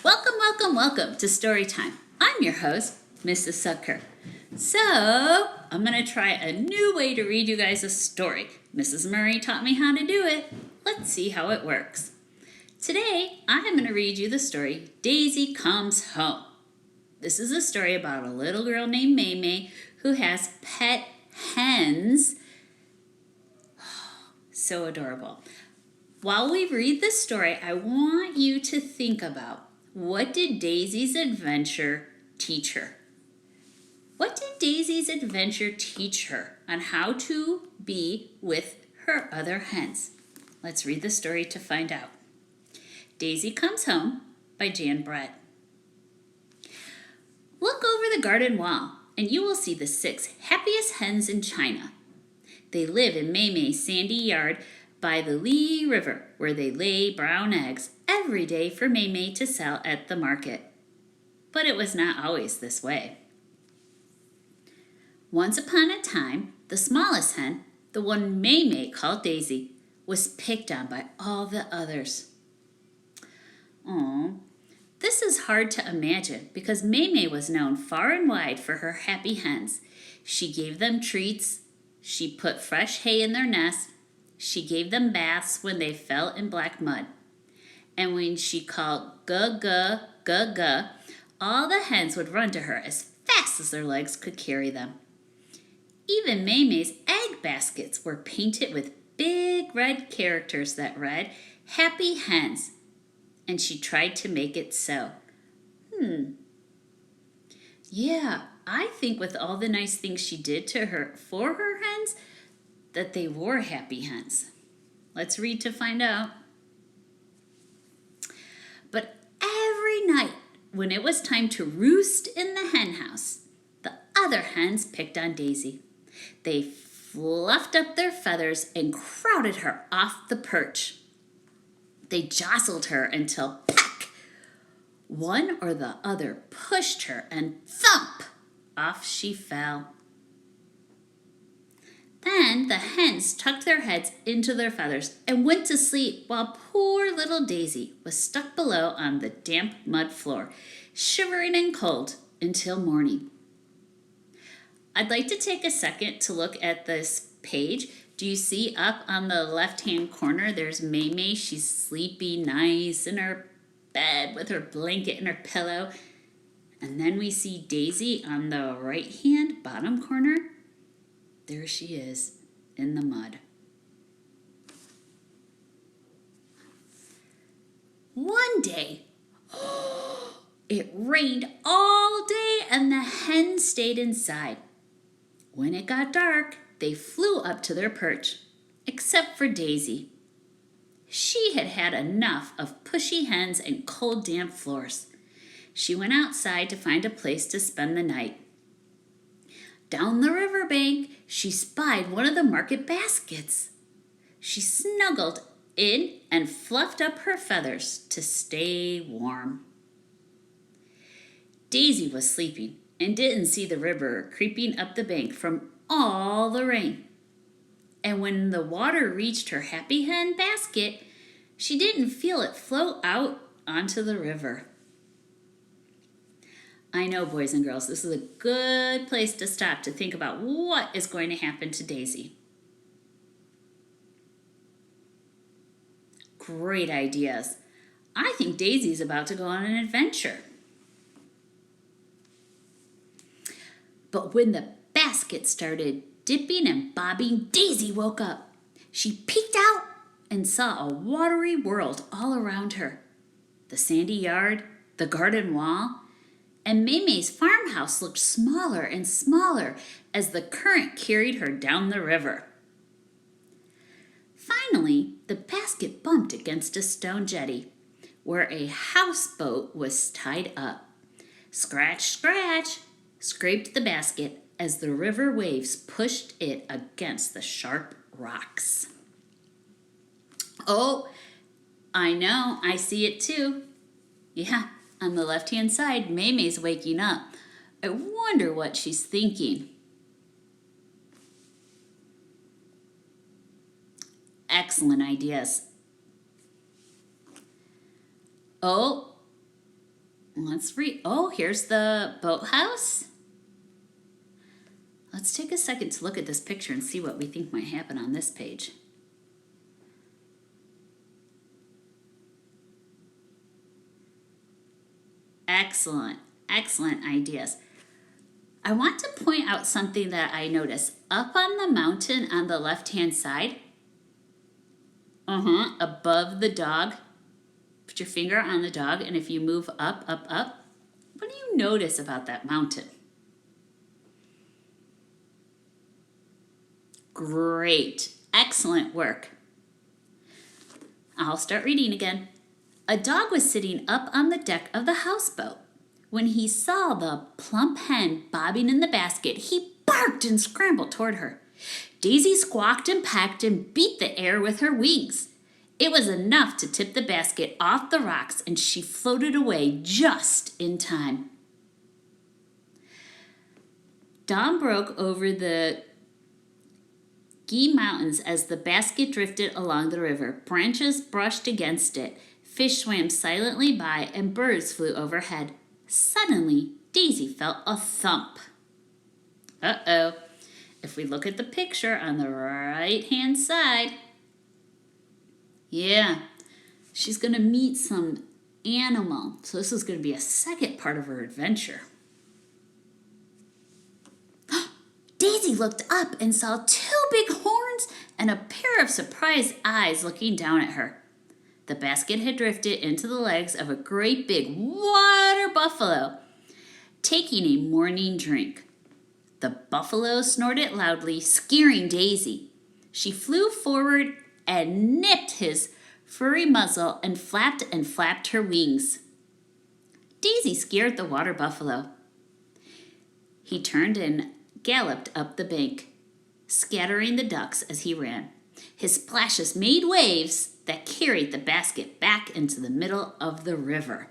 Welcome to Story Time. I'm your host, Mrs. Sucker. So, I'm going to try a new way to read you guys a story. Mrs. Murray taught me how to do it. Let's see how it works. Today, I'm going to read you the story, Daisy Comes Home. This is a story about a little girl named May who has pet hens. So adorable. While we read this story, I want you to think about, what did Daisy's adventure teach her? What did Daisy's adventure teach her on how to be with her other hens? Let's read the story to find out. Daisy Comes Home by Jan Brett. Look over the garden wall, and you will see the 6 happiest hens in China. They live in May's sandy yard by the Li River, where they lay brown eggs every day for May to sell at the market. But it was not always this way. Once upon a time, the smallest hen, the one May called Daisy, was picked on by all the others. Oh, this is hard to imagine because May was known far and wide for her happy hens. She gave them treats. She put fresh hay in their nest. She gave them baths when they fell in black mud. And when she called "Guh, guh, guh," all the hens would run to her as fast as their legs could carry them. Even May's egg baskets were painted with big red characters that read, "Happy Hens." And she tried to make it so. Yeah, I think with all the nice things she did for her hens, that they were happy hens. Let's read to find out. But every night, when it was time to roost in the hen house, the other hens picked on Daisy. They fluffed up their feathers and crowded her off the perch. They jostled her until, peck, one or the other pushed her and thump, off she fell. Then the hens tucked their heads into their feathers and went to sleep while poor little Daisy was stuck below on the damp mud floor, shivering and cold until morning. I'd like to take a second to look at this page. Do you see up on the left-hand corner, there's May. She's sleeping nice in her bed with her blanket and her pillow. And then we see Daisy on the right-hand bottom corner. There she is in the mud. One day, it rained all day and the hens stayed inside. When it got dark, they flew up to their perch, except for Daisy. She had had enough of pushy hens and cold, damp floors. She went outside to find a place to spend the night. Down the riverbank, she spied one of the market baskets. She snuggled in and fluffed up her feathers to stay warm. Daisy was sleeping and didn't see the river creeping up the bank from all the rain. And when the water reached her happy hen basket, she didn't feel it float out onto the river. I know, boys and girls, this is a good place to stop to think about what is going to happen to Daisy. Great ideas. I think Daisy's about to go on an adventure. But when the basket started dipping and bobbing, Daisy woke up. She peeked out and saw a watery world all around her. The sandy yard, the garden wall, and May's farmhouse looked smaller and smaller as the current carried her down the river. Finally, the basket bumped against a stone jetty where a houseboat was tied up. Scratch, scratch, scraped the basket as the river waves pushed it against the sharp rocks. Oh, I know, I see it too. Yeah. On the left-hand side, May's waking up. I wonder what she's thinking. Excellent ideas. Oh, Let's read. Oh, here's the boathouse. Let's take a second to look at this picture and see what we think might happen on this page. Excellent, excellent ideas. I want to point out something that I noticed. Up on the mountain on the left-hand side, above the dog, put your finger on the dog, and if you move up, up, up, what do you notice about that mountain? Great, excellent work. I'll start reading again. A dog was sitting up on the deck of the houseboat. When he saw the plump hen bobbing in the basket, he barked and scrambled toward her. Daisy squawked and pecked and beat the air with her wings. It was enough to tip the basket off the rocks, and she floated away just in time. Dawn broke over the Gee Mountains as the basket drifted along the river. Branches brushed against it. Fish swam silently by, and birds flew overhead. Suddenly, Daisy felt a thump. Uh-oh. If we look at the picture on the right-hand side, yeah, she's going to meet some animal. So this is going to be a second part of her adventure. Daisy looked up and saw two big horns and a pair of surprised eyes looking down at her. The basket had drifted into the legs of a great big water buffalo, taking a morning drink. The buffalo snorted loudly, scaring Daisy. She flew forward and nipped his furry muzzle and flapped her wings. Daisy scared the water buffalo. He turned and galloped up the bank, scattering the ducks as he ran. His splashes made waves that carried the basket back into the middle of the river.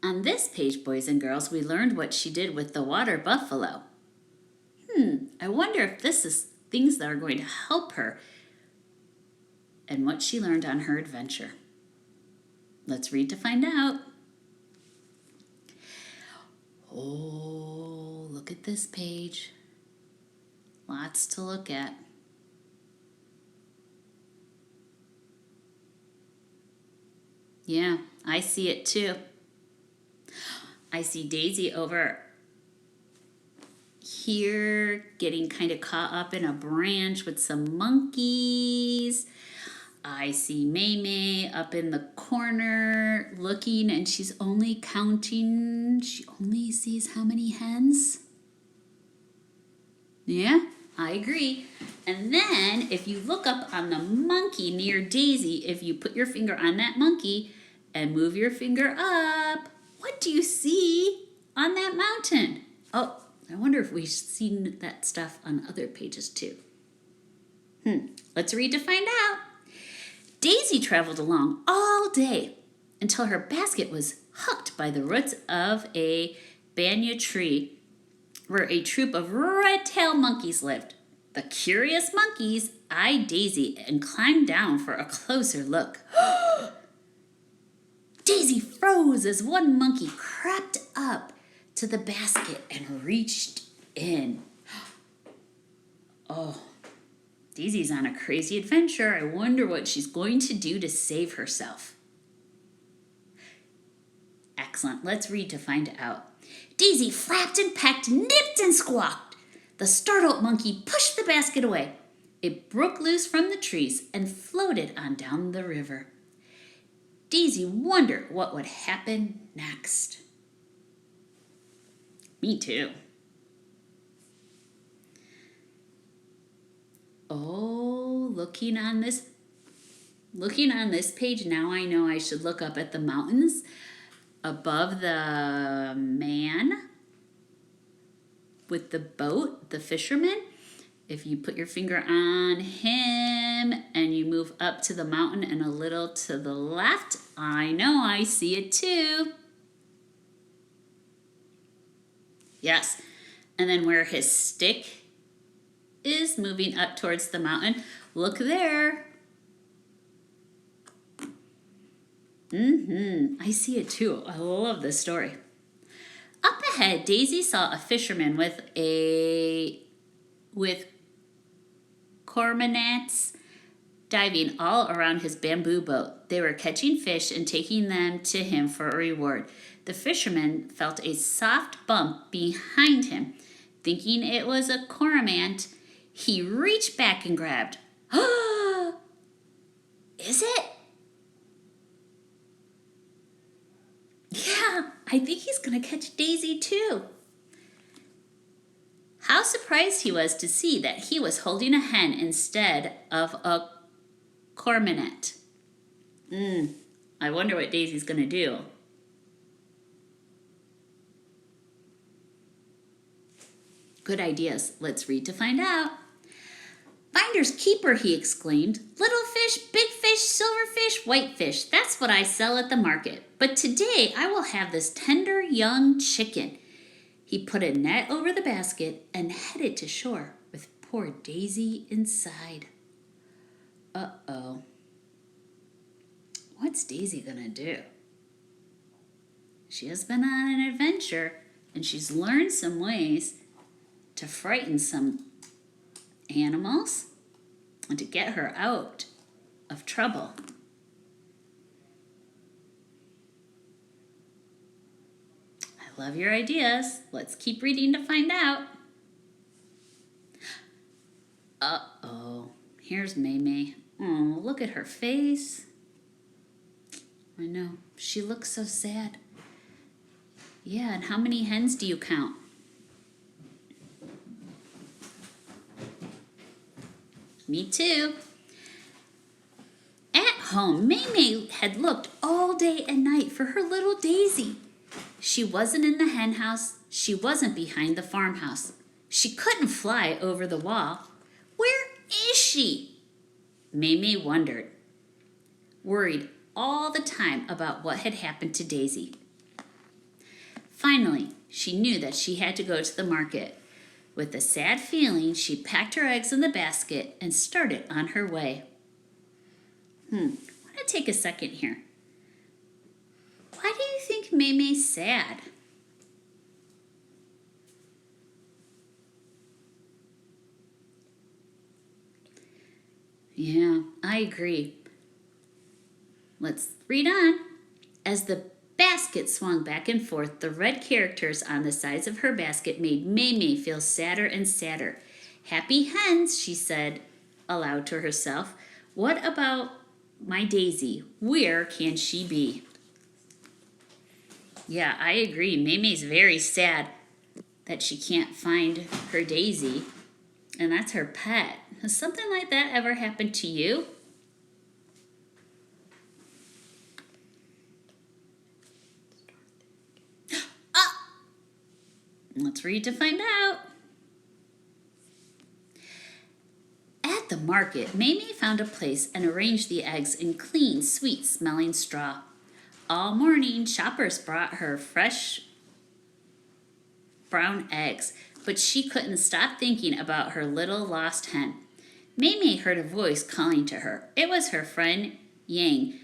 On this page, boys and girls, we learned what she did with the water buffalo. I wonder if this is things that are going to help her and what she learned on her adventure. Let's read to find out. Oh, look at this page. Lots to look at. Yeah, I see it too. I see Daisy over here getting kind of caught up in a branch with some monkeys. I see May up in the corner looking, and she's only counting. She only sees how many hens? Yeah, I agree. And then if you look up on the monkey near Daisy, if you put your finger on that monkey and move your finger up, what do you see on that mountain? Oh, I wonder if we've seen that stuff on other pages too. Let's read to find out. Daisy traveled along all day until her basket was hooked by the roots of a banyan tree where a troop of red-tailed monkeys lived. The curious monkeys eyed Daisy and climbed down for a closer look. Daisy froze as one monkey crept up to the basket and reached in. Oh, Daisy's on a crazy adventure. I wonder what she's going to do to save herself. Excellent. Let's read to find out. Daisy flapped and pecked, nipped and squawked. The startled monkey pushed the basket away. It broke loose from the trees and floated on down the river. Daisy wondered what would happen next. Me too. Oh, looking on this page, now I know I should look up at the mountains above the man with the boat, the fisherman. If you put your finger on him and you move up to the mountain and a little to the left, I know I see it too. Yes, and then where his stick is moving up towards the mountain, look there. I see it too. I love this story. Up ahead, Daisy saw a fisherman with cormorants diving all around his bamboo boat. They were catching fish and taking them to him for a reward. The fisherman felt a soft bump behind him. Thinking it was a cormorant, he reached back and grabbed. Is it? Yeah, I think he's going to catch Daisy too. How surprised he was to see that he was holding a hen instead of a cormorant. I wonder what Daisy's going to do. Good ideas. Let's read to find out. Finders keeper, he exclaimed. Little fish, big fish, silverfish, whitefish. That's what I sell at the market. But today I will have this tender young chicken. He put a net over the basket and headed to shore with poor Daisy inside. Uh-oh. What's Daisy gonna do? She has been on an adventure and she's learned some ways to frighten some animals and to get her out of trouble. I love your ideas. Let's keep reading to find out. Uh-oh. Here's Maymay. Oh, look at her face. I know. She looks so sad. Yeah, and how many hens do you count? Me too. At home, Maymay had looked all day and night for her little Daisy. She wasn't in the hen house. She wasn't behind the farmhouse. She couldn't fly over the wall. Where is she? Maymay wondered, worried all the time about what had happened to Daisy. Finally, she knew that she had to go to the market. With a sad feeling, she packed her eggs in the basket and started on her way. I want to take a second here. Why do you think Maymay's sad? Yeah, I agree. Let's read on. As the basket swung back and forth, the red characters on the sides of her basket made Maymay feel sadder and sadder. Happy hens, she said aloud to herself. What about my Daisy? Where can she be? Yeah, I agree. Maymay's very sad that she can't find her Daisy, and that's her pet. Has something like that ever happened to you? Let's read to find out. At the market, Maymay found a place and arranged the eggs in clean, sweet-smelling straw. All morning, shoppers brought her fresh brown eggs, but she couldn't stop thinking about her little lost hen. Maymay heard a voice calling to her. It was her friend Yang,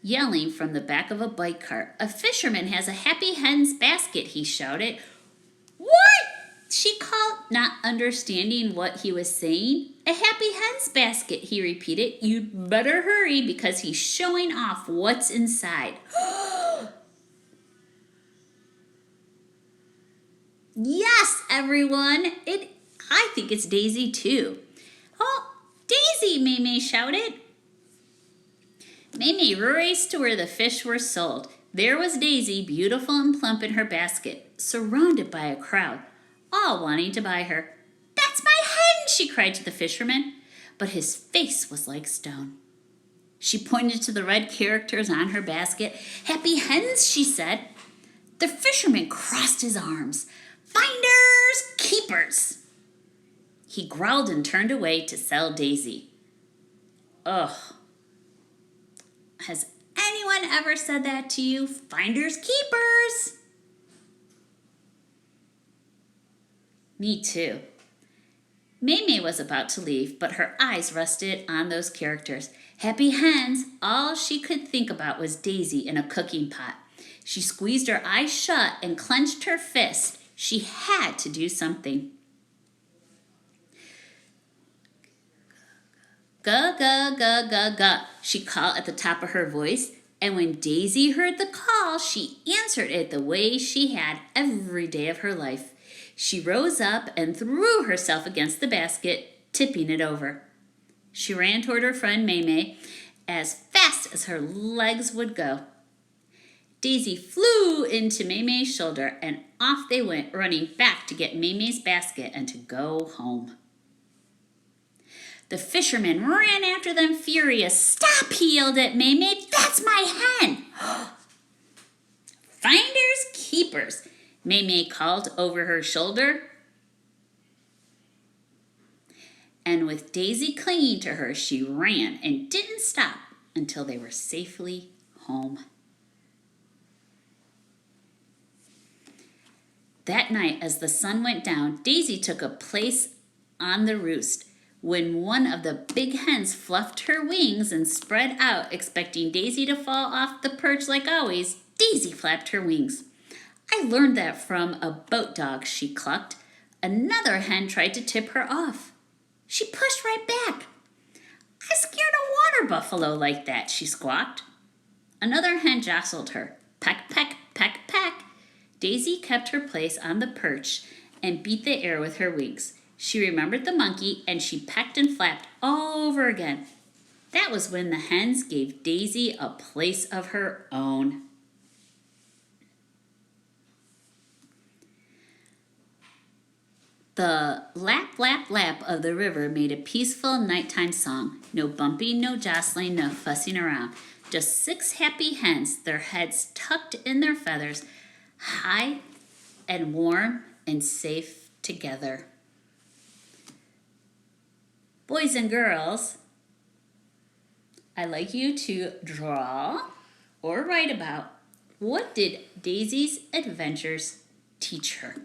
yelling from the back of a bike cart. A fisherman has a happy hen's basket, he shouted. What? She called, not understanding what he was saying. A happy hen's basket, he repeated. You'd better hurry because he's showing off what's inside. Yes, everyone. I think it's Daisy too. Oh, Daisy, Maymay shouted. Maymay raced to where the fish were sold. There was Daisy, beautiful and plump in her basket, surrounded by a crowd, all wanting to buy her. That's my hen, she cried to the fisherman, but his face was like stone. She pointed to the red characters on her basket. Happy hens, she said. The fisherman crossed his arms. Finders, keepers. He growled and turned away to sell Daisy. Ugh. Has anyone ever said that to you? Finders, keepers. Me too. Maymay was about to leave, but her eyes rested on those characters. Happy hens, all she could think about was Daisy in a cooking pot. She squeezed her eyes shut and clenched her fist. She had to do something. Ga, ga, ga, ga, ga, she called at the top of her voice. And when Daisy heard the call, she answered it the way she had every day of her life. She rose up and threw herself against the basket, tipping it over. She ran toward her friend Maymay as fast as her legs would go. Daisy flew into Maymay's shoulder, and off they went, running back to get Maymay's basket and to go home. The fisherman ran after them furious. "Stop!" he yelled at Maymay. "That's my hen!" "Finders keepers," Maymay called over her shoulder. And with Daisy clinging to her, she ran and didn't stop until they were safely home. That night, as the sun went down, Daisy took a place on the roost. When one of the big hens fluffed her wings and spread out, expecting Daisy to fall off the perch like always, Daisy flapped her wings. "I learned that from a boat dog," she clucked. Another hen tried to tip her off. She pushed right back. "I scared a water buffalo like that," she squawked. Another hen jostled her. Peck, peck, peck, peck. Daisy kept her place on the perch and beat the air with her wings. She remembered the monkey, and she pecked and flapped all over again. That was when the hens gave Daisy a place of her own. The lap, lap, lap of the river made a peaceful nighttime song. No bumping, no jostling, no fussing around. Just 6 happy hens, their heads tucked in their feathers, high and warm and safe together. Boys and girls, I'd like you to draw or write about what did Daisy's adventures teach her.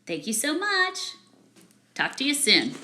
Thank you so much. Talk to you soon.